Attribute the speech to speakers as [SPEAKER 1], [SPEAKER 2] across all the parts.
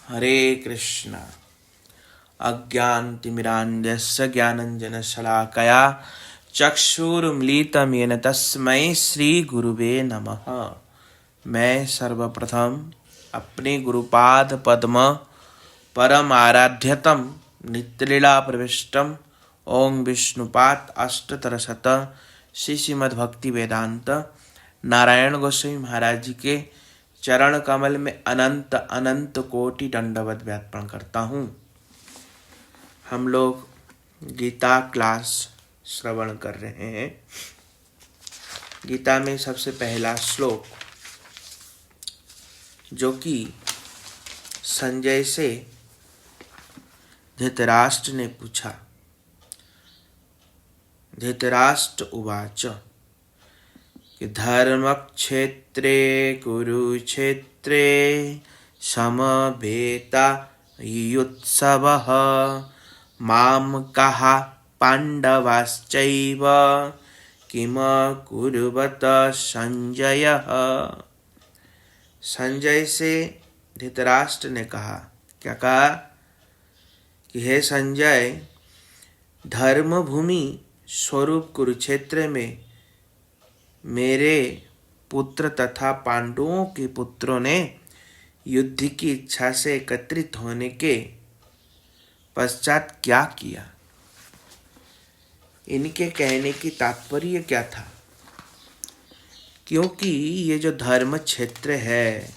[SPEAKER 1] हरे कृष्ण। अज्ञानतिमिरान्धस्य ज्ञानाञ्जनशलाकया चक्षुरुन्मीलितं येन तस्मै श्रीगुरुवे नमः। मैं सर्वप्रथम अपने गुरुपाद पद्म परम आराध्यतम नित्यलीला प्रविष्टम ओं विष्णुपाद अष्टोत्तरशत श्री श्रीमद्भक्ति वेदांत नारायण गोस्वामी महाराज जी के चरण कमल में अनंत अनंत कोटि दंडवत व्यापन करता हूँ। हम लोग गीता क्लास श्रवण कर रहे हैं। गीता में सबसे पहला श्लोक जो कि संजय से धृतराष्ट्र ने पूछा। धृतराष्ट्र उवाच कि धर्मक्षेत्रे कुरुक्षेत्रे समवेतायुत्सवः मां कः पाण्डवाश्चैव किम कुर्वत संजयः। संजय से धृतराष्ट्र ने कहा, क्या कहा कि हे संजय, धर्म भूमि स्वरूप कुरुक्षेत्र में मेरे पुत्र तथा पांडवों के पुत्रों ने युद्ध की इच्छा से एकत्रित होने के पश्चात क्या किया। इनके कहने की तात्पर्य क्या था? क्योंकि ये जो धर्म क्षेत्र है,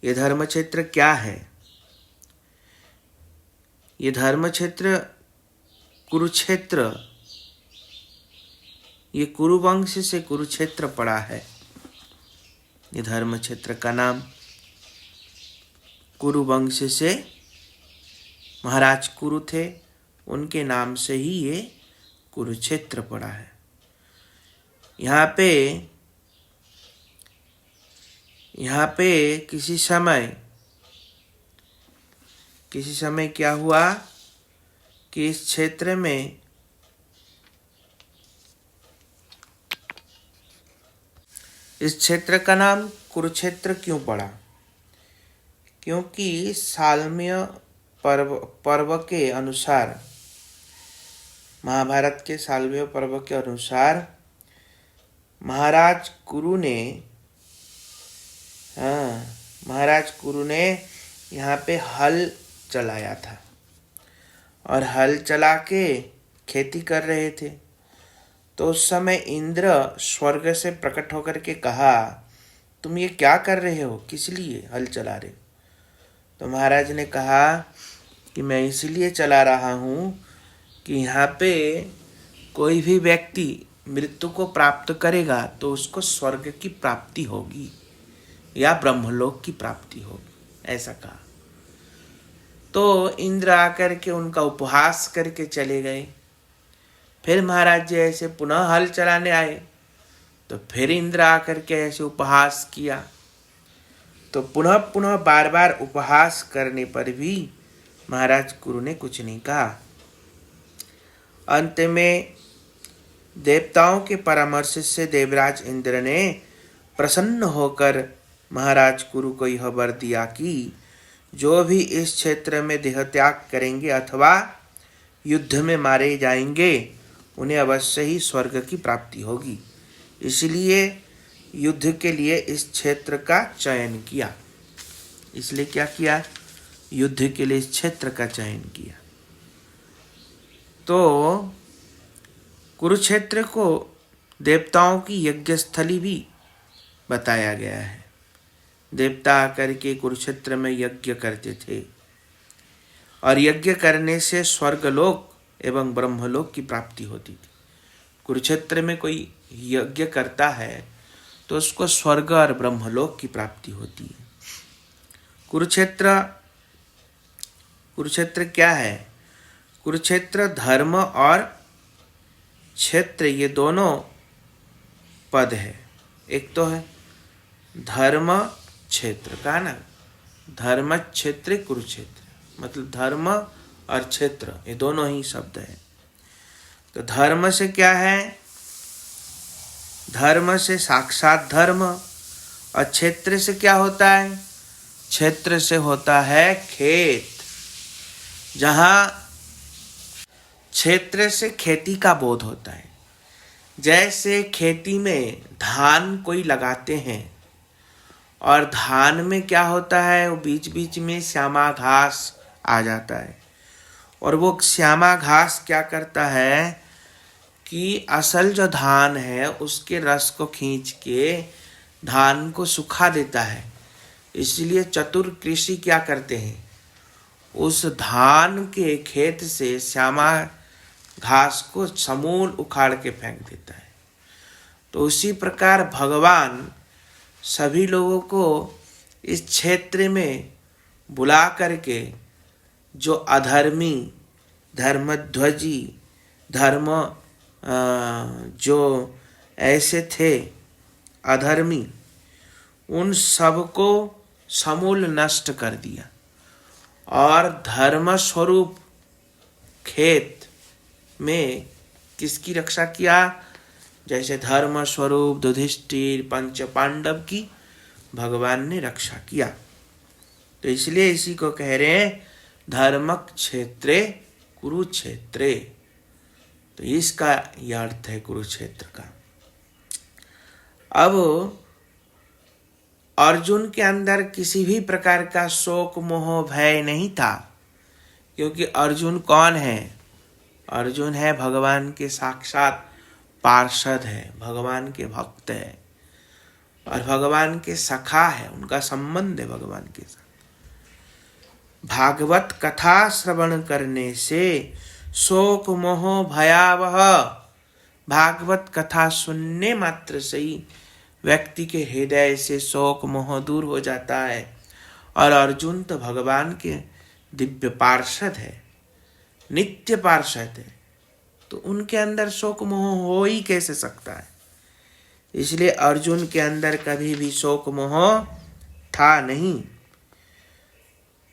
[SPEAKER 1] ये धर्म क्षेत्र क्या है? ये धर्म क्षेत्र कुरुक्षेत्र, ये कुरुवंश से कुरुक्षेत्र पड़ा है। ये धर्म क्षेत्र का नाम कुरुवंश से महाराज कुरु थे, उनके नाम से ही ये कुरुक्षेत्र पड़ा है। यहाँ पे किसी समय क्या हुआ कि इस क्षेत्र में इस क्षेत्र का नाम कुरुक्षेत्र क्यों पड़ा? क्योंकि सालम्य पर्व के अनुसार, महाभारत के सालम्य पर्व के अनुसार महाराज कुरु ने यहाँ पे हल चलाया था और हल चला के खेती कर रहे थे। तो उस समय इंद्र स्वर्ग से प्रकट होकर के कहा, तुम ये क्या कर रहे हो, किस लिए हल चला रहे हो? तो महाराज ने कहा कि मैं इसलिए चला रहा हूँ कि यहाँ पे कोई भी व्यक्ति मृत्यु को प्राप्त करेगा तो उसको स्वर्ग की प्राप्ति होगी या ब्रह्मलोक की प्राप्ति होगी, ऐसा कहा। तो इंद्र आकर के उनका उपहास करके चले गए। फिर महाराज जी ऐसे पुनः हल चलाने आए तो फिर इंद्र आकर के ऐसे उपहास किया। तो पुनः पुनः बार बार उपहास करने पर भी महाराज गुरु ने कुछ नहीं कहा। अंत में देवताओं के परामर्श से देवराज इंद्र ने प्रसन्न होकर महाराज गुरु को यह वर दिया कि जो भी इस क्षेत्र में देह त्याग करेंगे अथवा युद्ध में मारे जाएंगे, उन्हें अवश्य ही स्वर्ग की प्राप्ति होगी। इसलिए युद्ध के लिए इस क्षेत्र का चयन किया। इसलिए क्या किया? युद्ध के लिए इस क्षेत्र का चयन किया। तो कुरुक्षेत्र को देवताओं की यज्ञस्थली भी बताया गया है। देवता आकर के कुरुक्षेत्र में यज्ञ करते थे और यज्ञ करने से स्वर्गलोक एवं ब्रह्मलोक की प्राप्ति होती थी। कुरुक्षेत्र में कोई यज्ञ करता है तो उसको स्वर्ग और ब्रह्मलोक की प्राप्ति होती है। कुरुक्षेत्र क्या है? कुरुक्षेत्र धर्म और क्षेत्र, ये दोनों पद है। एक तो है धर्म क्षेत्र का ना, धर्म क्षेत्र कुरुक्षेत्र, मतलब धर्म और क्षेत्र ये दोनों ही शब्द है। तो धर्म से क्या है? धर्म से साक्षात धर्म, और क्षेत्र से क्या होता है? क्षेत्र से होता है खेत। जहाँ क्षेत्र से खेती का बोध होता है। जैसे खेती में धान कोई लगाते हैं और धान में क्या होता है, वो बीच बीच में श्यामा घास आ जाता है और वो श्यामा घास क्या करता है कि असल जो धान है उसके रस को खींच के धान को सुखा देता है। इसलिए चतुर कृषि क्या करते हैं, उस धान के खेत से श्यामा घास को समूल उखाड़ के फेंक देता है। तो उसी प्रकार भगवान सभी लोगों को इस क्षेत्र में बुला करके जो अधर्मी, धर्मध्वजी, जो ऐसे थे अधर्मी, उन सबको समूल नष्ट कर दिया और धर्म स्वरूप खेत में किसकी रक्षा किया, जैसे धर्म स्वरूप युधिष्ठिर पंच पांडव की भगवान ने रक्षा किया। तो इसलिए इसी को कह रहे हैं धर्मक क्षेत्रे कुरुक्षेत्रे। तो इसका यह अर्थ है कुरुक्षेत्र का। अब अर्जुन के अंदर किसी भी प्रकार का शोक मोह भय नहीं था, क्योंकि अर्जुन कौन है, अर्जुन है भगवान के साक्षात पार्षद है, भगवान के भक्त है और भगवान के सखा है, उनका संबंध है भगवान के साथ। भागवत कथा श्रवण करने से शोक मोह भयावह, भागवत कथा सुनने मात्र से ही व्यक्ति के हृदय से शोक मोह दूर हो जाता है। और अर्जुन तो भगवान के दिव्य पार्षद है, नित्य पार्षद है, तो उनके अंदर शोक मोह हो ही कैसे सकता है। इसलिए अर्जुन के अंदर कभी भी शोक मोह था नहीं,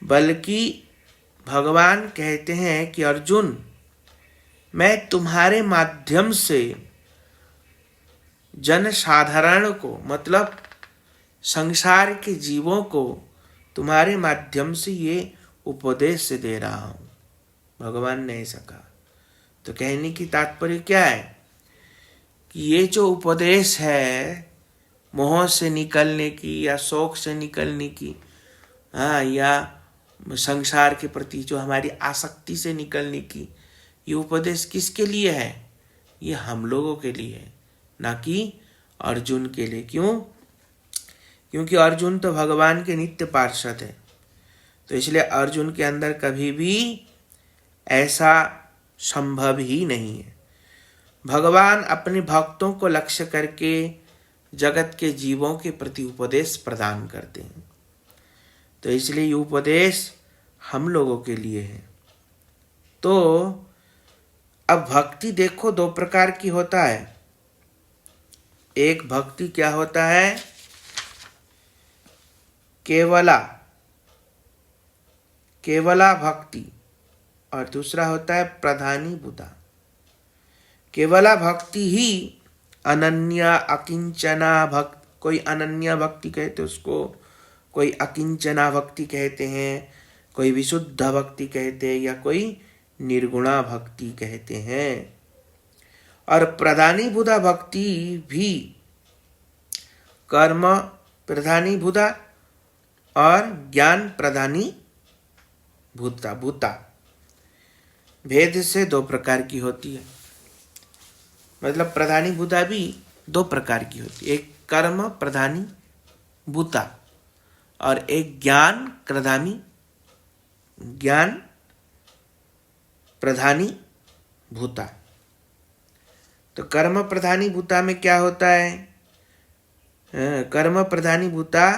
[SPEAKER 1] बल्कि भगवान कहते हैं कि अर्जुन, मैं तुम्हारे माध्यम से जन साधारण को, मतलब संसार के जीवों को तुम्हारे माध्यम से ये उपदेश दे रहा हूं, भगवान ने ऐसा कहा। तो कहने की तात्पर्य क्या है कि ये जो उपदेश है मोह से निकलने की या शोक से निकलने की, या संसार के प्रति जो हमारी आसक्ति से निकलने की, ये उपदेश किसके लिए है, ये हम लोगों के लिए है, ना कि अर्जुन के लिए। क्यों? क्योंकि अर्जुन तो भगवान के नित्य पार्षद है। तो इसलिए अर्जुन के अंदर कभी भी ऐसा संभव ही नहीं है। भगवान अपने भक्तों को लक्ष्य करके जगत के जीवों के प्रति उपदेश प्रदान करते हैं। तो इसलिए ये उपदेश हम लोगों के लिए है। तो अब भक्ति देखो दो प्रकार की होता है। एक भक्ति क्या होता है, केवला भक्ति, और दूसरा होता है प्रधानीभूता। केवला भक्ति ही अनन्या अकिंचना भक्ति, कोई अनन्या भक्ति कहते उसको, कोई अकिंचना भक्ति कहते हैं, कोई विशुद्ध भक्ति कहते हैं, या कोई निर्गुणा भक्ति कहते हैं। और प्रधानीभूता भक्ति भी कर्म प्रधानीभूता और ज्ञान प्रधानीभूता भेद से दो प्रकार की होती है। मतलब प्रधानीभूता भी दो प्रकार की होती है, एक कर्म प्रधानीभूता और एक ज्ञान प्रधानीभूता। तो कर्म प्रधानीभूता में क्या होता है, कर्म प्रधानीभूता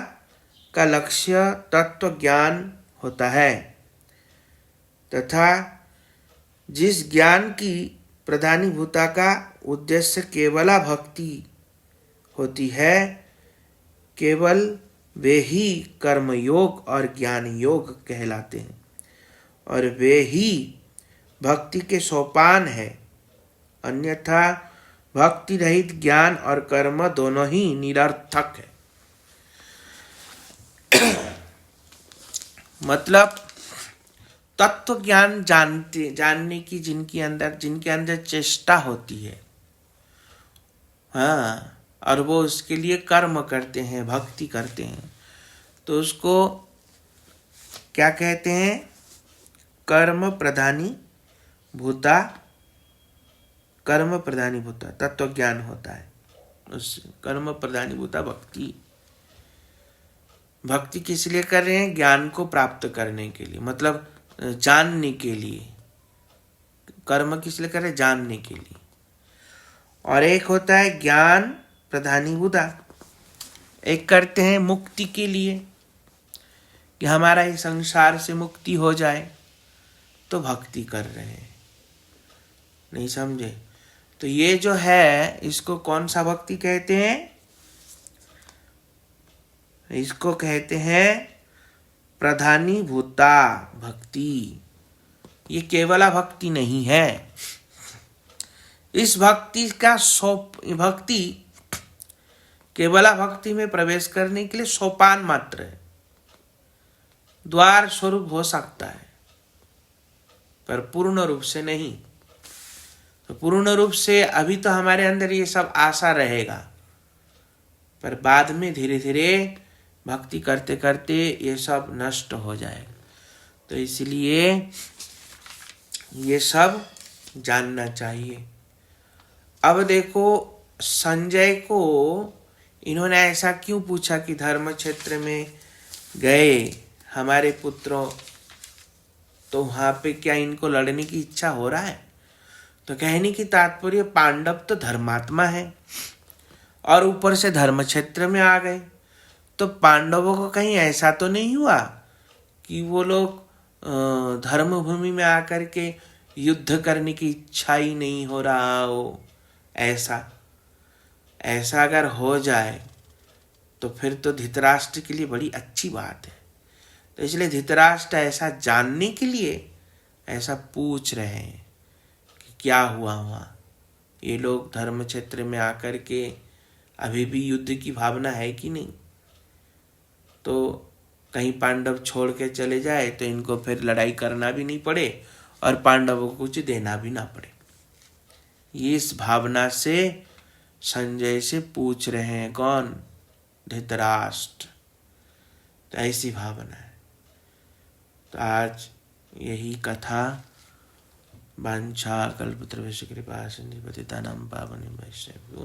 [SPEAKER 1] का लक्ष्य तत्व ज्ञान होता है, तथा जिस ज्ञान की प्रधानीभूता का उद्देश्य केवला भक्ति होती है, केवल वे ही कर्म योग और ज्ञान योग कहलाते हैं, और वे ही भक्ति के सोपान है। अन्यथा भक्ति रहित ज्ञान और कर्म दोनों ही निरर्थक है। मतलब तत्व ज्ञान जानने की जिनके अंदर चेष्टा होती है, हाँ, और वो उसके लिए कर्म करते हैं, भक्ति करते हैं, तो उसको क्या कहते हैं? कर्म प्रधानी भूता तत्व ज्ञान होता है। उस कर्म प्रधानी भूता भक्ति किस लिए कर रहे हैं? ज्ञान को प्राप्त करने के लिए, मतलब जानने के लिए। कर्म किस लिए कर रहे हैं? जानने के लिए। और एक होता है ज्ञान प्रधानीभूता, एक करते हैं मुक्ति के लिए, कि हमारा इस संसार से मुक्ति हो जाए, तो भक्ति कर रहे हैं। नहीं समझे? तो ये जो है, इसको कौन सा भक्ति कहते हैं? इसको कहते हैं प्रधानीभूता भक्ति। ये केवला भक्ति नहीं है। इस भक्ति केवला भक्ति में प्रवेश करने के लिए सोपान मात्र है, द्वार स्वरूप हो सकता है, पर पूर्ण रूप से नहीं। तो पूर्ण रूप से अभी तो हमारे अंदर ये सब आशा रहेगा, पर बाद में धीरे धीरे भक्ति करते करते ये सब नष्ट हो जाएगा। तो इसलिए ये सब जानना चाहिए। अब देखो, संजय को इन्होंने ऐसा क्यों पूछा कि धर्म क्षेत्र में गए हमारे पुत्रों, तो वहां पे क्या इनको लड़ने की इच्छा हो रहा है? तो कहने की तात्पर्य, पांडव तो धर्मात्मा है और ऊपर से धर्म क्षेत्र में आ गए, तो पांडवों को कहीं ऐसा तो नहीं हुआ कि वो लोग धर्म भूमि में आकर के युद्ध करने की इच्छा ही नहीं हो रहा हो? ऐसा अगर हो जाए तो फिर तो धृतराष्ट्र के लिए बड़ी अच्छी बात है। तो इसलिए धृतराष्ट्र ऐसा जानने के लिए ऐसा पूछ रहे हैं कि क्या हुआ वहाँ, ये लोग धर्म क्षेत्र में आकर के अभी भी युद्ध की भावना है कि नहीं? तो कहीं पांडव छोड़ के चले जाए तो इनको फिर लड़ाई करना भी नहीं पड़े और पांडवों को कुछ देना भी ना पड़े। ये इस भावना से संजय से पूछ रहे हैं। कौन? धृतराष्ट्र। तो ऐसी भावना है। तो आज यही कथा। वाञ्छा कल्पतरुभ्यश्च कृपा सिन्धुः पतितानां पावनेभ्यो वैष्णवेभ्यो